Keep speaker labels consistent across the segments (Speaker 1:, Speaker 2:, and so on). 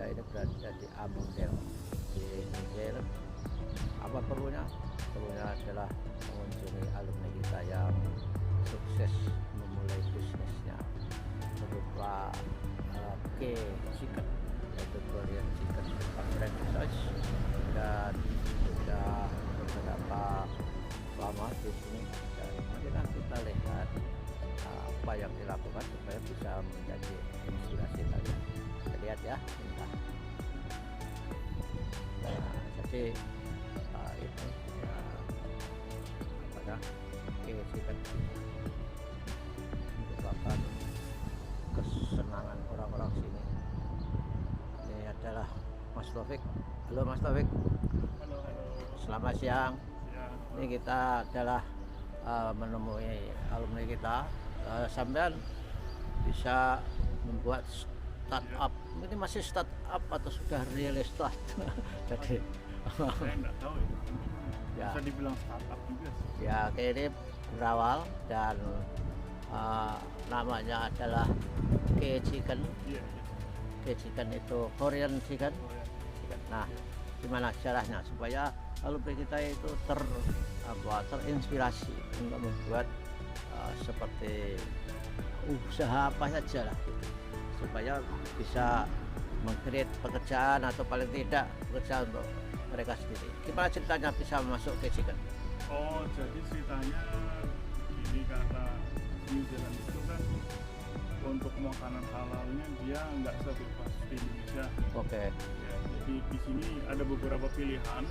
Speaker 1: ini berada di Amundel di Niger. Apa perlunya? Perlunya adalah mengunjungi alumni kita yang sukses memulai bisnisnya berupa K-Chicken, yaitu Korean Chicken franchise, dan sudah beberapa lama di sini, dan marilah kita lihat apa yang dilakukan supaya bisa menjadi inspirasi kalian. Kita lihat ya, entah. Nah, jadi ini ya, apakah K-Chicken merupakan kesenangan orang-orang sini. Ini adalah Mas Taufik. Halo Mas Taufik.
Speaker 2: Halo.
Speaker 1: Selamat siang. Ini kita adalah menemui alumni kita. Sampean bisa membuat startup. Ini masih startup atau sudah real estate? Jadi
Speaker 2: Saya nggak tahu ya. Bisa dibilang startup juga sih.
Speaker 1: Ya, ini berawal dan namanya adalah K-Chicken.
Speaker 2: Iya.
Speaker 1: K-Chicken itu Korean Chicken. Nah, gimana caranya supaya alumni kita itu terinspirasi untuk membuat seperti usaha apa saja lah gitu, supaya bisa meng-create pekerjaan atau paling tidak pekerjaan untuk mereka sendiri. Gimana ceritanya bisa masuk ke Chicken?
Speaker 2: Oh, jadi ceritanya ini karena New Zealand itu kan untuk makanan halalnya dia nggak sebebas di Indonesia.
Speaker 1: Oke.
Speaker 2: Ya, jadi di sini ada beberapa pilihan.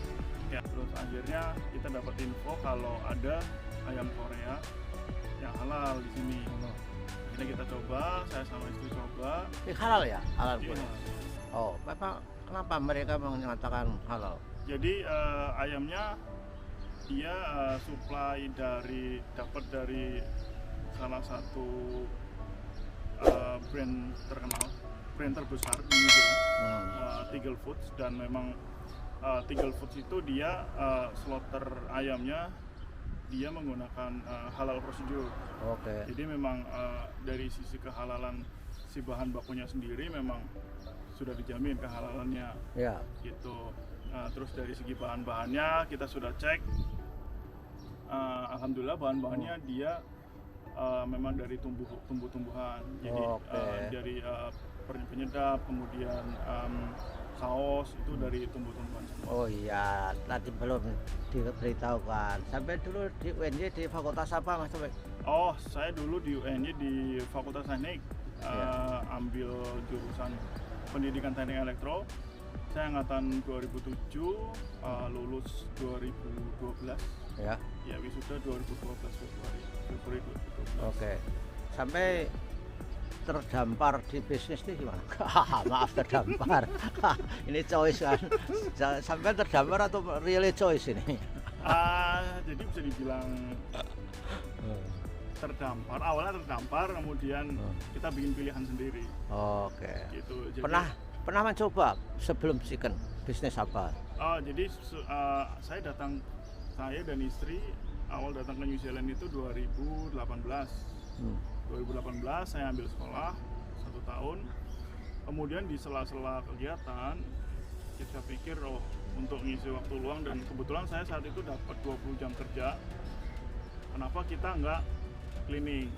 Speaker 2: Ya, terus akhirnya kita dapat info kalau ada ayam Korea yang halal di sini. Jadi kita coba, saya sama istri coba.
Speaker 1: Ini halal ya? Halal
Speaker 2: Iya.
Speaker 1: pun. Oh, kenapa mereka mengatakan halal?
Speaker 2: Jadi ayamnya dia supply dapat dari salah satu brand terkenal, brand terbesar di New Zealand, Tigal Foods, dan memang Tigal Foods itu dia slaughter ayamnya dia menggunakan halal prosedur.
Speaker 1: Oke.
Speaker 2: Jadi memang dari sisi kehalalan si bahan bakunya sendiri memang sudah dijamin kehalalannya.
Speaker 1: Ya.
Speaker 2: Gitu. Terus dari segi bahan-bahannya kita sudah cek. Alhamdulillah bahan-bahannya dia memang dari tumbuh-tumbuhan. Jadi dari penyedap, kemudian saus itu dari tumbuh-tumbuhan semua.
Speaker 1: Oh iya, tadi belum diberitahukan. Sampai dulu di UNY di fakultas apa Mas Taufik?
Speaker 2: Oh, saya dulu di UNY di Fakultas Teknik, ambil jurusan Pendidikan Teknik Elektro. Saya angkatan 2007, lulus 2012.
Speaker 1: Ya.
Speaker 2: Ya, wisuda 2012 Februari 2012.
Speaker 1: Oke. Sampai terdampar di bisnis ini gimana? Maaf, terdampar. Ini choice kan. Sampai terdampar atau really choice ini?
Speaker 2: Jadi bisa dibilang terdampar. Awalnya terdampar, kemudian kita bikin pilihan sendiri.
Speaker 1: Oke.
Speaker 2: Gitu. Jadi,
Speaker 1: pernah mencoba sebelum Chicken bisnis apa?
Speaker 2: Jadi saya dan istri awal datang ke New Zealand itu 2018. 2018 saya ambil sekolah 1 tahun. Kemudian di sela-sela kegiatan kita pikir untuk ngisi waktu luang, dan kebetulan saya saat itu dapat 20 jam kerja. Kenapa kita nggak cleaning?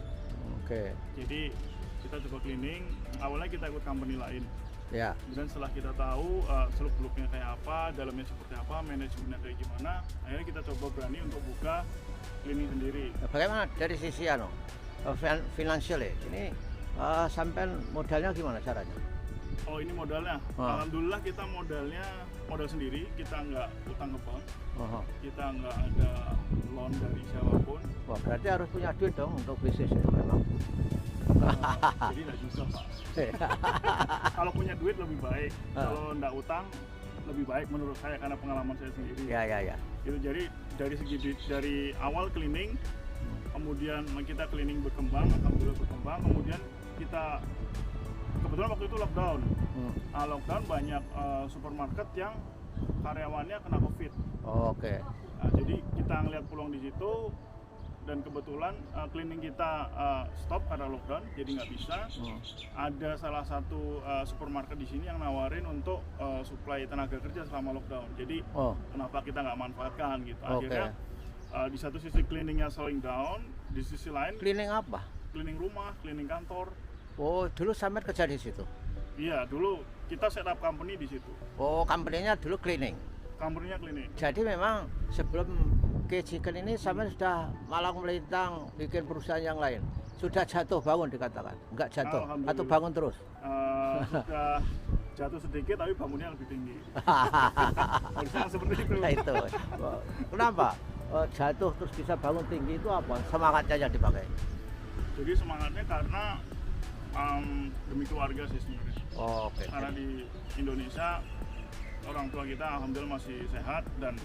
Speaker 1: Oke.
Speaker 2: Jadi kita coba cleaning. Awalnya kita ikut company lain.
Speaker 1: Ya.
Speaker 2: Dan setelah kita tahu seluk-beluknya kayak apa, dalamnya seperti apa, manajemennya kayak gimana, akhirnya kita coba berani untuk buka cleaning sendiri.
Speaker 1: Bagaimana dari sisi finansial ya? Ini sampai modalnya gimana caranya?
Speaker 2: Oh, ini modalnya. Alhamdulillah kita modal sendiri, kita nggak utang ke bank, kita nggak ada loan dari siapapun.
Speaker 1: Wah, berarti harus punya duit dong untuk bisnis itu memang.
Speaker 2: Jadi nggak susah Pak. Kalau punya duit lebih baik, kalau nggak utang lebih baik menurut saya karena pengalaman saya sendiri.
Speaker 1: Ya.
Speaker 2: Itu jadi dari awal cleaning, kemudian kita cleaning berkembang, alhamdulillah berkembang, kemudian kita kebetulan waktu itu lockdown. Lockdown banyak supermarket yang karyawannya kena COVID.
Speaker 1: Oke.
Speaker 2: Nah, jadi kita ngeliat peluang di situ, dan kebetulan cleaning kita stop karena lockdown, jadi nggak bisa. Ada salah satu supermarket di sini yang nawarin untuk supply tenaga kerja selama lockdown. Jadi kenapa kita nggak manfaatkan gitu? Akhirnya di satu sisi cleaningnya slowing down, di sisi lain
Speaker 1: Cleaning apa?
Speaker 2: cleaning rumah, cleaning kantor.
Speaker 1: Oh, dulu sampai kerja di situ.
Speaker 2: Iya, dulu kita set up company di situ.
Speaker 1: Oh, company-nya dulu cleaning.
Speaker 2: Company-nya cleaning.
Speaker 1: Jadi memang sebelum K-Chicken ini sampai sudah malang melintang bikin perusahaan yang lain. Sudah jatuh bangun dikatakan, enggak jatuh atau bangun terus?
Speaker 2: Sudah jatuh sedikit tapi bangunnya lebih tinggi. Harusnya seperti itu.
Speaker 1: Nah, itu. Kenapa jatuh terus bisa bangun tinggi itu apa? Semangatnya yang dipakai?
Speaker 2: Jadi semangatnya karena demi keluarga sih sebenarnya.
Speaker 1: Oke.
Speaker 2: Karena di Indonesia orang tua kita alhamdulillah masih sehat dan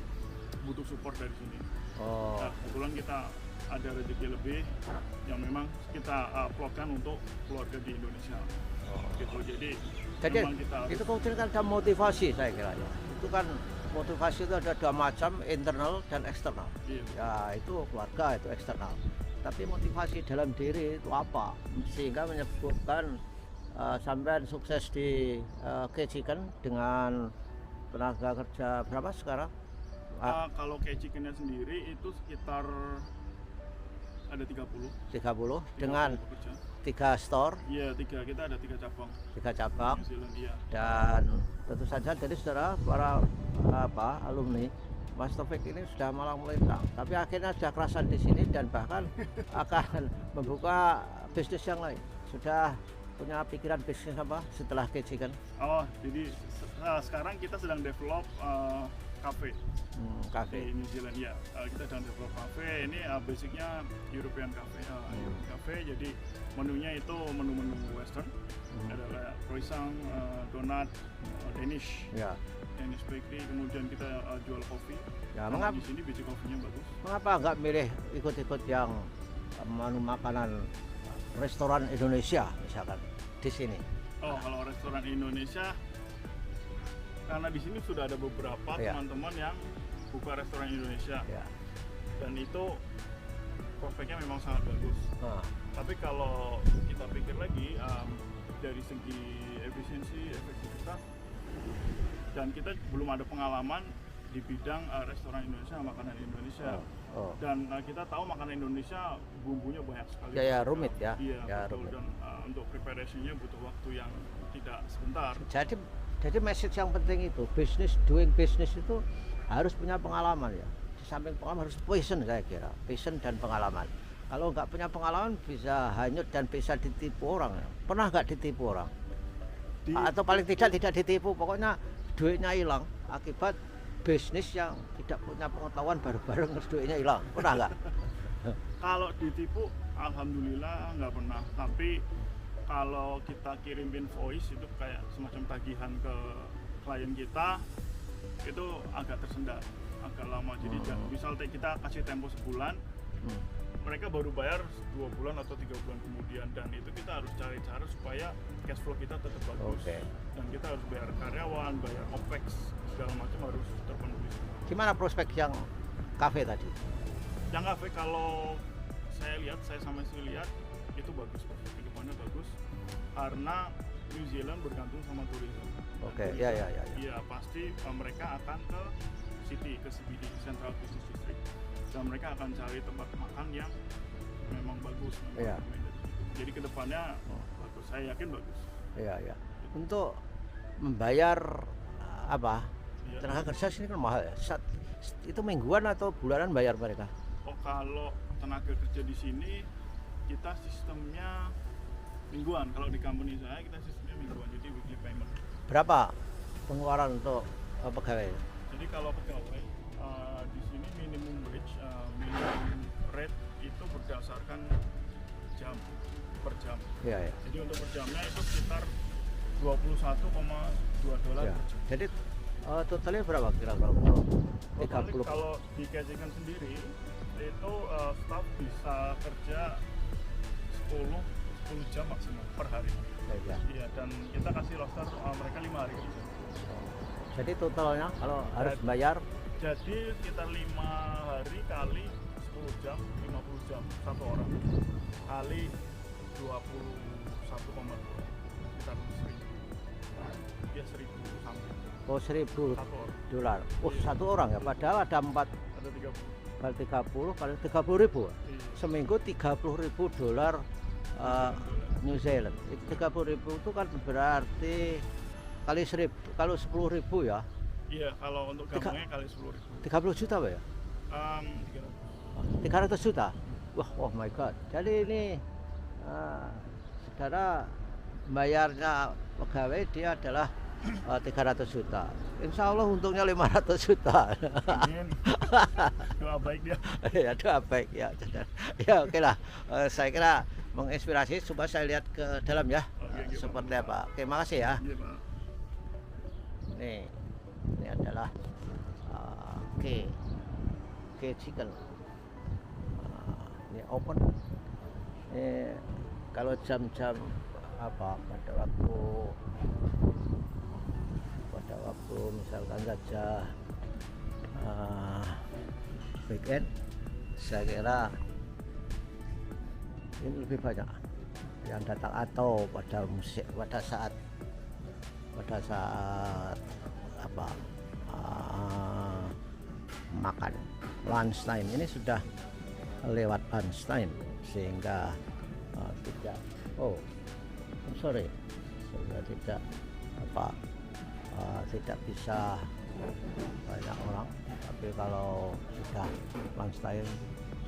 Speaker 2: butuh support dari sini. Nah, kebetulan kita ada rezeki lebih yang memang kita plotkan untuk keluarga di Indonesia. Gitu. Jadi memang kita
Speaker 1: itu kemudian kan ada motivasi saya kira ya. Itu kan motivasi itu ada dua macam, internal dan eksternal.
Speaker 2: Iya.
Speaker 1: Ya itu keluarga, itu eksternal. Tapi motivasi dalam diri itu apa? Sehingga menyebabkan sampean sukses di K-Chicken dengan tenaga kerja berapa sekarang?
Speaker 2: Kalau K-Chickennya sendiri itu sekitar ada 30
Speaker 1: dengan
Speaker 2: pekerja.
Speaker 1: 3 store.
Speaker 2: Iya, kita ada 3 cabang.
Speaker 1: 3 cabang.
Speaker 2: New Zealand, iya.
Speaker 1: Dan tentu saja jadi saudara para alumni Mas Taufik ini sudah malang melintang, tapi akhirnya sudah kerasan di sini dan bahkan akan membuka bisnis yang lain. Sudah punya pikiran bisnis apa setelah K-Chicken?
Speaker 2: Oh, jadi sekarang kita sedang develop cafe.
Speaker 1: Cafe
Speaker 2: di New Zealand ya. Kita sedang develop cafe. Ini basicnya European cafe. European cafe. Jadi menunya itu menu-menu Western. Ada kayak croissant, donat, Danish.
Speaker 1: Ya.
Speaker 2: Danish bakery. Kemudian kita jual kopi.
Speaker 1: Ya,
Speaker 2: di sini biji kopinya bagus.
Speaker 1: Mengapa nggak milih ikut-ikut yang menu makanan restoran Indonesia misalkan di sini?
Speaker 2: Oh, kalau restoran Indonesia, karena di sini sudah ada beberapa teman-teman yang buka restoran Indonesia, dan itu prospeknya memang sangat bagus. Tapi kalau kita pikir lagi dari segi efisiensi, efektivitas, dan kita belum ada pengalaman di bidang restoran Indonesia, makanan Indonesia. Dan kita tahu makanan Indonesia bumbunya banyak sekali.
Speaker 1: Ya rumit ya.
Speaker 2: Iya,
Speaker 1: ya,
Speaker 2: betul.
Speaker 1: rumit.
Speaker 2: Dan untuk preparation-nya butuh waktu yang tidak sebentar.
Speaker 1: Jadi message yang penting itu doing business itu harus punya pengalaman ya. Di samping pengalaman harus passion saya kira, passion dan pengalaman. Kalau nggak punya pengalaman bisa hanyut dan bisa ditipu orang. Pernah nggak ditipu orang? Atau paling tidak ditipu, pokoknya duitnya hilang akibat bisnis yang tidak punya pengetahuan bareng-bareng terus duitnya hilang. Pernah nggak?
Speaker 2: Kalau ditipu, alhamdulillah nggak pernah. Tapi kalau kita kirim invoice itu kayak semacam tagihan ke klien kita, itu agak tersendat, agak lama. Jadi misal kita kasih tempo sebulan, mereka baru bayar 2 bulan atau 3 bulan kemudian, dan itu kita harus cari cara supaya cash flow kita tetap bagus. Dan kita harus bayar karyawan, bayar OPEX, segala macam harus terpenuhi.
Speaker 1: Gimana prospek yang kafe tadi?
Speaker 2: Yang kafe kalau saya sama istri lihat itu bagus, kedepannya bagus karena New Zealand bergantung sama turisme. Iya, pasti mereka akan ke city, ke CBD, Central Business District, dan mereka akan cari tempat makan yang memang bagus. Jadi kedepannya bagus, saya yakin bagus.
Speaker 1: Iya. Untuk membayar tenaga kerja sini kan mahal ya. Itu mingguan atau bulanan bayar mereka?
Speaker 2: Oh, kalau tenaga kerja di sini kita sistemnya mingguan. Kalau di company saya kita sistemnya mingguan, jadi weekly payment.
Speaker 1: Berapa pengeluaran untuk pegawai?
Speaker 2: Jadi kalau pegawai di sini minimum wage, minimum rate itu berdasarkan jam per jam.
Speaker 1: Iya.
Speaker 2: Jadi untuk per jamnya itu sekitar $21,2 per jam.
Speaker 1: Jadi totalnya berapa kira-kira? 30.
Speaker 2: Kalau di K-Chicken sendiri itu staff bisa kerja 10 jam maksimal per hari. Iya, dan kita kasih roster mereka 5 hari kerja.
Speaker 1: Jadi totalnya kalau harus bayar?
Speaker 2: Jadi sekitar 5 hari kali 10 jam 50 jam satu orang kali 21,2 sekitar 1000 ya 1000 something
Speaker 1: Oh, $1.000.
Speaker 2: satu orang
Speaker 1: Oh, satu orang ya. Padahal ada 4
Speaker 2: ada 30
Speaker 1: kali 30 kali 30.000.
Speaker 2: iya.
Speaker 1: Seminggu $30.000 New Zealand. Itu 30.000 itu kan berarti kali 1.000, kalau 10.000 ya.
Speaker 2: Iya, kalau untuk gabungnya kali 10.000
Speaker 1: 30 juta Pak ya? 300 juta. Wah, oh my god. Jadi ini saudara bayarnya pegawai dia adalah 300 juta. Insya Allah untungnya 500 juta.
Speaker 2: Amin. Doa baik dia.
Speaker 1: Ya, doa baik ya. Ya oke lah. Saya kira menginspirasi. Coba saya lihat ke dalam ya.
Speaker 2: Oke,
Speaker 1: Seperti apa. Oke, makasih ya.
Speaker 2: Iya, Pak.
Speaker 1: Ini adalah K chicken. Ini open. Ini kalau jam-jam apa pada waktu misalkan saja weekend, saya kira ini lebih banyak yang datang, atau pada saat apa makan lunch time. Ini sudah lewat lunch time sehingga tidak sehingga tidak tidak bisa banyak orang. Tapi kalau sudah lunch time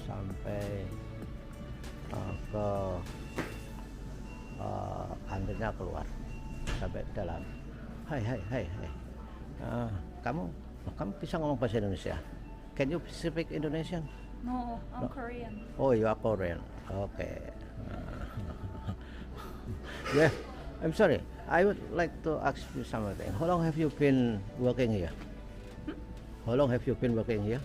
Speaker 1: sampai ke kantinnya keluar sampai dalam. Hai. Kamu bisa ngomong bahasa Indonesia? Can you speak Indonesian?
Speaker 3: No, I'm
Speaker 1: No.
Speaker 3: Korean.
Speaker 1: Oh, you are Korean. Okay. Yeah, I'm sorry. I would like to ask you something. How long have you been working here? How long have you been working here?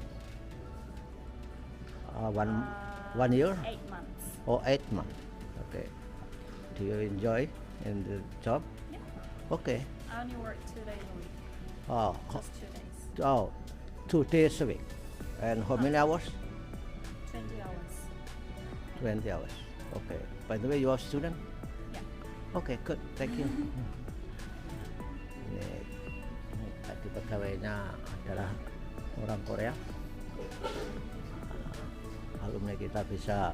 Speaker 1: One year?
Speaker 3: 8 months.
Speaker 1: Or 8 months? Okay. Do you enjoy in the job?
Speaker 3: Yeah.
Speaker 1: Okay.
Speaker 3: I only work 2 days a week.
Speaker 1: Oh,
Speaker 3: Just 2 days.
Speaker 1: 2 days a week. And how many hours?
Speaker 3: 20 hours.
Speaker 1: 20 hours. Okay. By the way, you are a student?
Speaker 3: Yeah.
Speaker 1: Okay, good. Thank you. Ini tadi pegawainya adalah orang Korea. Alumni kita bisa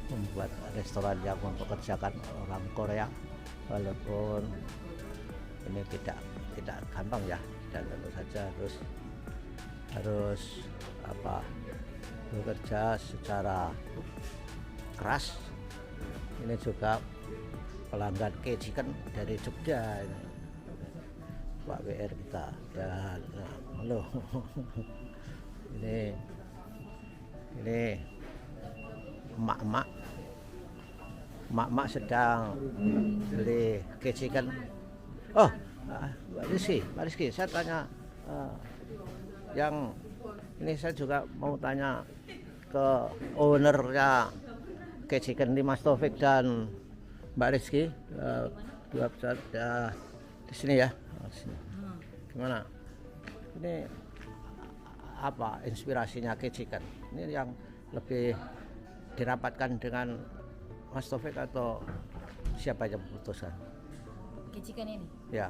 Speaker 1: membuat restoran yang mempekerjakan orang Korea, walaupun ini tidak gampang ya, dan tentu saja harus bekerja secara keras. Ini juga pelanggan K Chicken dari Jogja ini, Pak WR kita. Dan halo. ini emak-emak sedang beli K Chicken. Oh, Pak Rizky, saya tanya yang ini, saya juga mau tanya ke ownernya K Chicken, di Mas Taufik dan Mbak Rizky, dua besar di sini ya. Sini. Gimana? Ini apa inspirasinya K Chicken? Ini yang lebih dirapatkan dengan Mas Taufik atau siapa yang memutuskan?
Speaker 3: K Chicken ini
Speaker 1: Ya,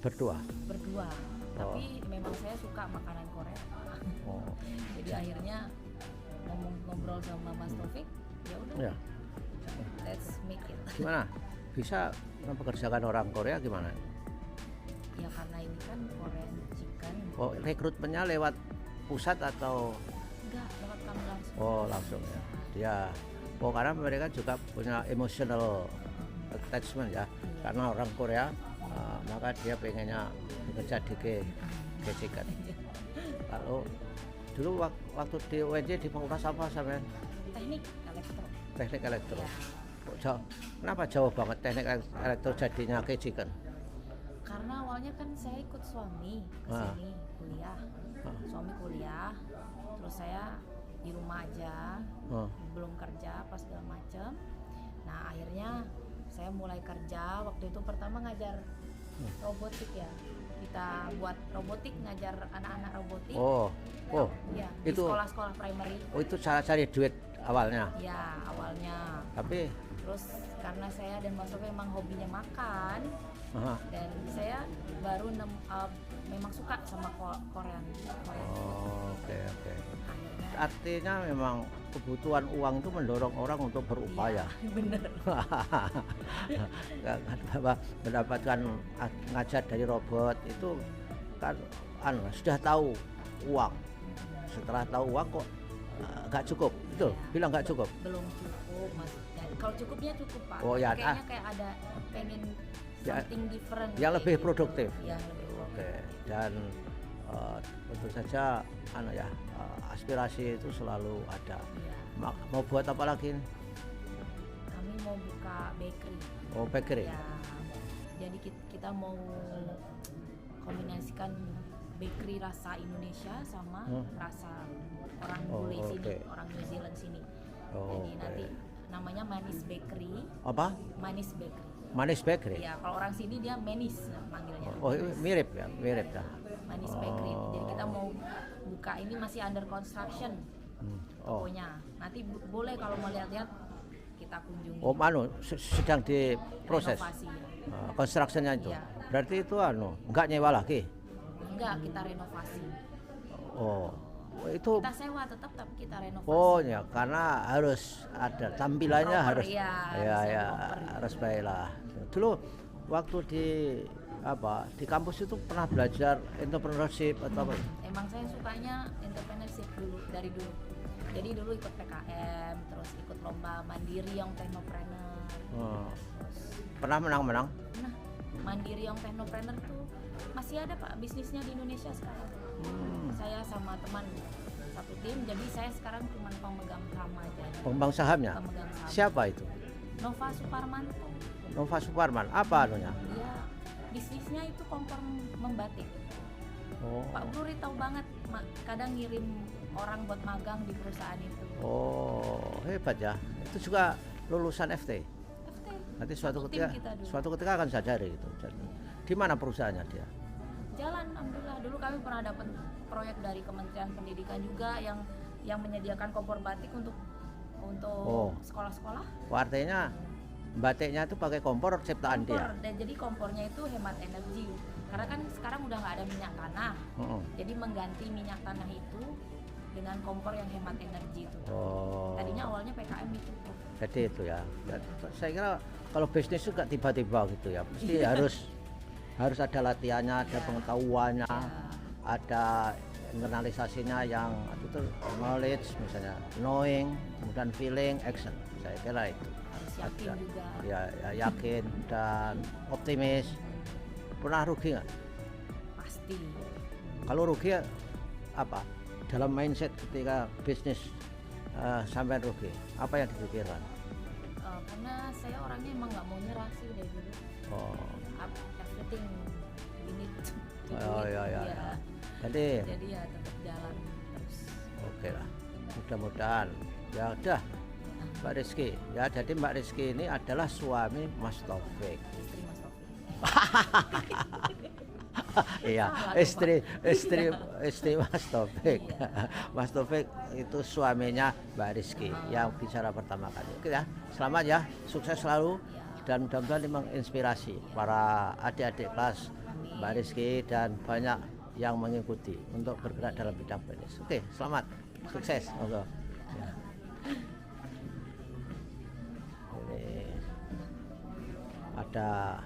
Speaker 1: berdua. Oh.
Speaker 3: Tapi memang saya suka makanan Korea.
Speaker 1: Oh.
Speaker 3: Jadi akhirnya ngobrol sama Mas Taufik, ya udah.
Speaker 1: Ya.
Speaker 3: Let's make it.
Speaker 1: Gimana? Bisa mempekerjakan orang Korea gimana?
Speaker 3: Ya karena ini kan Korean chicken.
Speaker 1: Oh, rekrutmennya lewat pusat atau?
Speaker 3: Enggak, lewat kami langsung.
Speaker 1: Oh, langsung ya. Dia, karena mereka juga punya emotional attachment ya. Karena orang Korea, maka dia pengennya bekerja di K Chicken. Lalu dulu waktu di UNJ di fakultas apa sampean? Teknik elektro.
Speaker 3: Ya.
Speaker 1: Kok jauh? Kenapa jauh banget teknik elektro jadinya K Chicken?
Speaker 3: Karena awalnya kan saya ikut suami ke sini kuliah. Suami kuliah, terus saya di rumah aja, belum kerja pas segala macem. Nah akhirnya saya mulai kerja. Waktu itu pertama ngajar robotik ya. Kita buat robotik, ngajar anak-anak robotik.
Speaker 1: Oh,
Speaker 3: Ya, di
Speaker 1: itu
Speaker 3: sekolah-sekolah primary.
Speaker 1: oh itu cara cari duit awalnya.
Speaker 3: Ya, awalnya.
Speaker 1: Tapi
Speaker 3: Terus karena saya dan Mas Sofi memang hobinya makan,
Speaker 1: aha.
Speaker 3: dan saya baru memang suka sama Korean.
Speaker 1: Oh, oke oke.
Speaker 3: Akhirnya,
Speaker 1: Artinya memang kebutuhan uang itu mendorong orang untuk berupaya.
Speaker 3: iya, bener.
Speaker 1: Mendapatkan ngajar dari robot itu kan sudah tahu uang. Setelah tahu uang kok nggak cukup, itu
Speaker 3: Iya.
Speaker 1: bilang nggak cukup.
Speaker 3: Belum cukup, Mas. Kalau cukupnya cukup, Pak.
Speaker 1: Oh, ya,
Speaker 3: Kayaknya kayak ada pengen
Speaker 1: Ya,
Speaker 3: something different.
Speaker 1: yang
Speaker 3: kayak
Speaker 1: lebih
Speaker 3: gitu.
Speaker 1: produktif.
Speaker 3: Yang lebih produktif.
Speaker 1: Oke, dan tentu saja aspirasi itu selalu ada.
Speaker 3: Iya.
Speaker 1: Mau buat apa lagi?
Speaker 3: Kami mau buka bakery.
Speaker 1: Oh, bakery.
Speaker 3: Ya, jadi kita mau kombinasikan bakery rasa Indonesia sama rasa orang bule
Speaker 1: Oh,
Speaker 3: sini,
Speaker 1: oke.
Speaker 3: orang New Zealand sini.
Speaker 1: Oh,
Speaker 3: Jadi nanti namanya Manis Bakery.
Speaker 1: Apa?
Speaker 3: Manis Bakery.
Speaker 1: Manis bakery.
Speaker 3: Ya, kalau orang sini dia Manis manggilnya.
Speaker 1: Oh, mirip ya, mirip ya.
Speaker 3: Manis Bakery. Jadi kita mau buka, ini masih under construction.
Speaker 1: Oh,
Speaker 3: Pokoknya nanti boleh kalau mau lihat-lihat kita kunjungi.
Speaker 1: oh, sedang diproses.
Speaker 3: Renovasi.
Speaker 1: Constructionnya itu.
Speaker 3: Iya.
Speaker 1: Berarti itu nggak nyewa lagi.
Speaker 3: Enggak, kita renovasi.
Speaker 1: Oh, itu.
Speaker 3: Kita sewa tetap, tapi kita renovasi.
Speaker 1: Oh ya, karena harus ada tampilannya,
Speaker 3: Proper,
Speaker 1: harus
Speaker 3: ya,
Speaker 1: ya
Speaker 3: harus
Speaker 1: ya
Speaker 3: yang proper.
Speaker 1: harus baiklah. Dulu waktu di kampus itu pernah belajar entrepreneurship atau apa?
Speaker 3: Emang saya sukanya entrepreneurship dari dulu. Jadi dulu ikut PKM, terus ikut lomba mandiri yang technopreneur.
Speaker 1: Oh.
Speaker 3: Terus,
Speaker 1: Pernah menang-menang?
Speaker 3: nah, mandiri yang technopreneur tuh masih ada, Pak, bisnisnya di Indonesia sekarang. Saya sama teman satu tim, jadi saya sekarang cuma pemegang saham aja.
Speaker 1: Pengembang sahamnya?
Speaker 3: Pemegang saham.
Speaker 1: Siapa itu?
Speaker 3: Nova Suparmanto.
Speaker 1: Nova Suparman. Apa anunya?
Speaker 3: Dia bisnisnya itu kompor membatik.
Speaker 1: Oh.
Speaker 3: Pak Bruri tahu banget, kadang ngirim orang buat magang di perusahaan itu.
Speaker 1: Oh, hebat ya. Itu juga lulusan FT.
Speaker 3: FT.
Speaker 1: Nanti
Speaker 3: Satu tim kita dulu.
Speaker 1: suatu ketika akan sadari itu. Di mana perusahaannya dia?
Speaker 3: Jalan, alhamdulillah. Dulu kami pernah dapat proyek dari Kementerian Pendidikan juga yang menyediakan kompor batik untuk
Speaker 1: Oh.
Speaker 3: sekolah-sekolah.
Speaker 1: Artinya batiknya itu pakai kompor ciptaan dia.
Speaker 3: Dan jadi kompornya itu hemat energi. Karena kan sekarang udah nggak ada minyak tanah. Jadi mengganti minyak tanah itu dengan kompor yang hemat energi itu.
Speaker 1: Oh.
Speaker 3: Tadinya awalnya PKM itu.
Speaker 1: Jadi itu ya. Saya kira kalau bisnis juga tiba-tiba gitu ya. Mesti harus ada latihannya, ada pengetahuannya, ada internalisasinya yang itu knowledge misalnya, knowing, kemudian feeling, action. Saya kira itu.
Speaker 3: Harus yakin juga.
Speaker 1: Ya, yakin dan optimis. Pernah rugi nggak?
Speaker 3: Pasti.
Speaker 1: Kalau rugi apa? Dalam mindset ketika bisnis sampai rugi, apa yang dipikirkan?
Speaker 3: Karena saya orangnya emang nggak mau nyerah sih dari dulu.
Speaker 1: Oh,
Speaker 3: Everything we need to do
Speaker 1: oh
Speaker 3: it.
Speaker 1: ya.
Speaker 3: Ya.
Speaker 1: Jadi
Speaker 3: Ya tetap jalan terus.
Speaker 1: oke lah. Mudah-mudahan ya udah Mbak Rizky. Ya jadi Mbak Rizky ini adalah suami Mas Taufik.
Speaker 3: Istri Mas Taufik.
Speaker 1: Iya, istri Mas Taufik.
Speaker 3: Iya.
Speaker 1: Mas Taufik itu suaminya Mbak Rizky yang bicara pertama kali. Oke ya, selamat ya, sukses selalu dan mudah-mudahan ini menginspirasi para adik-adik kelas Mbak Rizky dan banyak yang mengikuti untuk bergerak dalam bidang bisnis. Oke, selamat, sukses. Monggo. Ya. Ini ada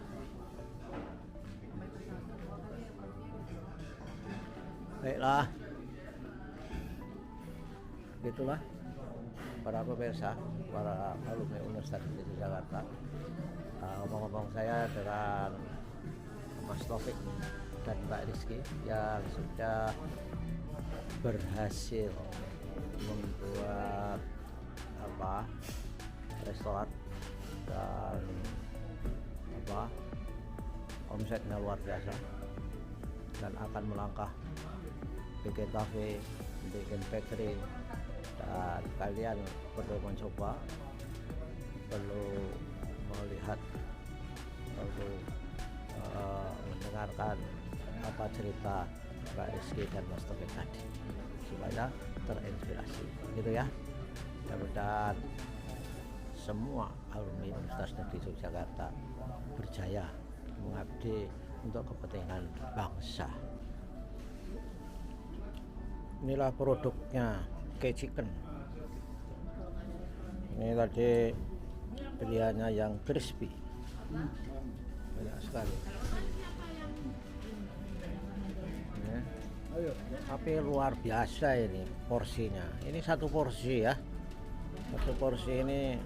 Speaker 1: baiklah, begitulah para pemirsa, para alumni Universitas di Jakarta. Ngomong-ngomong saya dengan Mas Taufik dan Mbak Rizky yang sudah berhasil membuat restoran dan omsetnya luar biasa dan akan melangkah bikin kafe, bikin bakery, dan kalian perlu mencoba, perlu melihat, perlu mendengarkan apa cerita Mbak Rizky dan Mas Taufik tadi supaya terinspirasi gitu ya. Mudah-mudahan semua alumni Universitas Negeri Yogyakarta berjaya mengabdi untuk kepentingan bangsa. Inilah produknya K-Chicken. Ini tadi pilihannya yang crispy, banyak sekali. Ya. Tapi luar biasa ini porsinya. Ini satu porsi ya. Satu porsi ini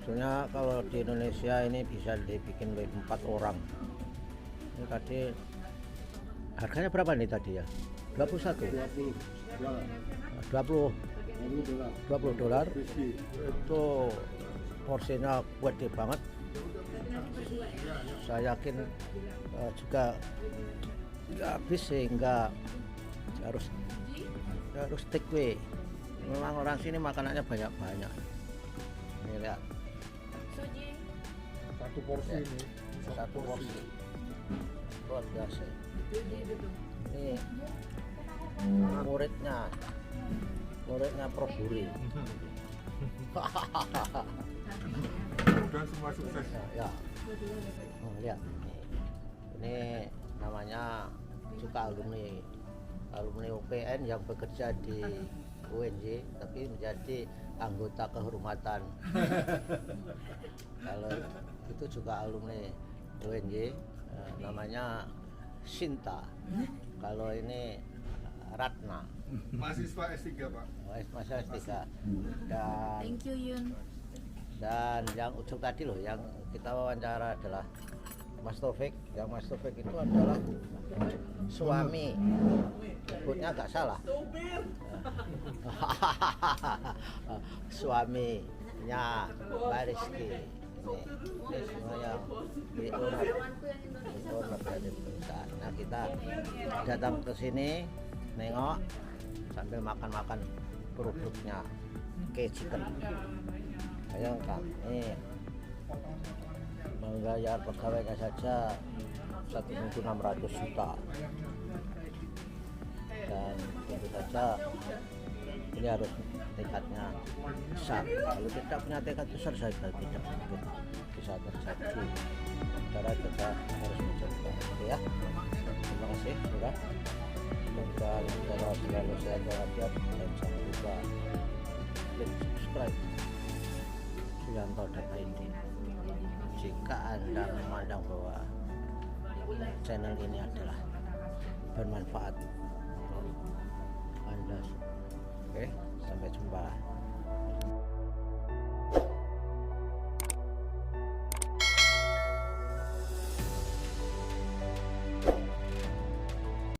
Speaker 1: sebenarnya kalau di Indonesia ini bisa dibikin 4 orang. Ini tadi harganya berapa nih tadi ya? 21. 20 dolar. Itu porsinya gede banget. Saya yakin juga nggak habis sehingga harus take away. Memang orang sini makanannya banyak-banyak. Ini lihat.
Speaker 4: Satu porsi ini.
Speaker 1: Satu porsi. Luar biasa. Ini muridnya Prof Buri.
Speaker 4: Dan semua sukses.
Speaker 1: Ya. Oh, lihat ini namanya juga alumni UPN yang bekerja di UNJ tapi menjadi anggota kehormatan. Kalau itu juga alumni UNJ, namanya Sinta. Kalau ini Ratna.
Speaker 4: Mahasiswa S3 Pak.
Speaker 1: Mahasiswa S3. Dan
Speaker 3: Thank you Yun.
Speaker 1: dan yang ujung tadi loh yang kita wawancara adalah Mas Taufik. Yang Mas Taufik itu adalah suami, sebutnya agak salah. Suaminya Mbak Rizky. Ini semua yang di owner dari perusahaan. Nah, kita datang ke sini nengok sambil makan-makan produknya K-Chicken. Bayangkan, ini membayar pegawainya saja 1.600 juta. Dan tentu saja ini harus tekadnya besar. Kalau tidak punya tekad besar, saya tidak mungkin bisa terjadi. Saudara kita harus mencoba. Oke ya. Terima kasih sudah. Semoga saudara selalu sehat walafiat dan jangan lupa klik subscribe Suyanto.id. Jika Anda memandang bahwa channel ini adalah bermanfaat Anda. Oke, sampai jumpa.